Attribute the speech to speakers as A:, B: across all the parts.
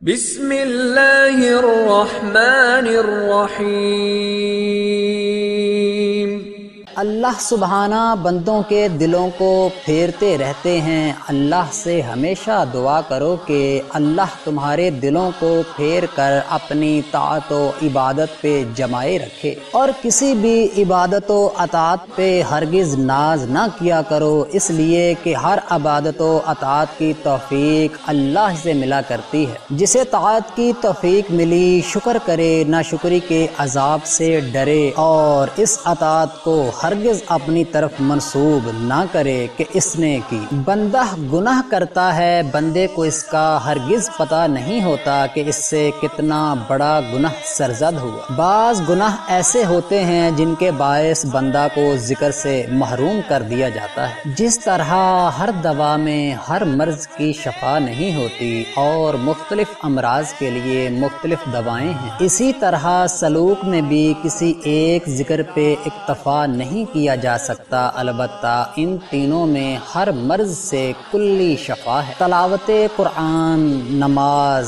A: بسم اللہ الرحمن الرحیم۔
B: اللہ سبحانہ بندوں کے دلوں کو پھیرتے رہتے ہیں۔ اللہ سے ہمیشہ دعا کرو کہ اللہ تمہارے دلوں کو پھیر کر اپنی طاعت و عبادت پہ جمائے رکھے، اور کسی بھی عبادت و اطاعت پہ ہرگز ناز نہ کیا کرو، اس لیے کہ ہر عبادت و اطاعت کی توفیق اللہ سے ملا کرتی ہے۔ جسے طاعت کی توفیق ملی شکر کرے، ناشکری کے عذاب سے ڈرے، اور اس اطاعت کو ہرگز اپنی طرف منسوب نہ کرے کہ اس نے کی۔ بندہ گناہ کرتا ہے، بندے کو اس کا ہرگز پتہ نہیں ہوتا کہ اس سے کتنا بڑا گناہ سرزد ہوا۔ بعض گناہ ایسے ہوتے ہیں جن کے باعث بندہ کو ذکر سے محروم کر دیا جاتا ہے۔ جس طرح ہر دوا میں ہر مرض کی شفا نہیں ہوتی اور مختلف امراض کے لیے مختلف دوائیں ہیں، اسی طرح سلوک میں بھی کسی ایک ذکر پہ اکتفا نہیں کیا جا سکتا، البتہ ان تینوں میں ہر مرض سے کلی شفا ہے۔ تلاوت قرآن، نماز،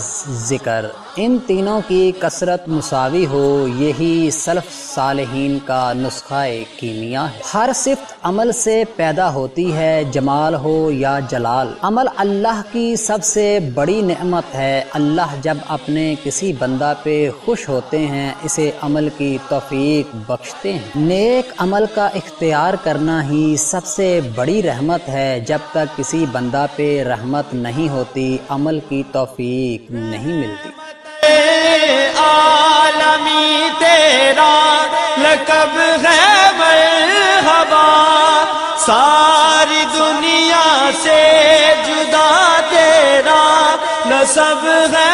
B: ذکر، ان تینوں کی کثرت مساوی ہو، یہی سلف صالحین کا نسخہ کیمیا ہے۔ ہر صفت عمل سے پیدا ہوتی ہے، جمال ہو یا جلال۔ عمل اللہ کی سب سے بڑی نعمت ہے۔ اللہ جب اپنے کسی بندہ پہ خوش ہوتے ہیں، اسے عمل کی توفیق بخشتے ہیں۔ نیک عمل کا اختیار کرنا ہی سب سے بڑی رحمت ہے۔ جب تک کسی بندہ پہ رحمت نہیں ہوتی، عمل کی توفیق نہیں ملتی۔
C: عالمی تیرا لقب ہے مرحبا، ساری دنیا سے جدا تیرا نسب ہے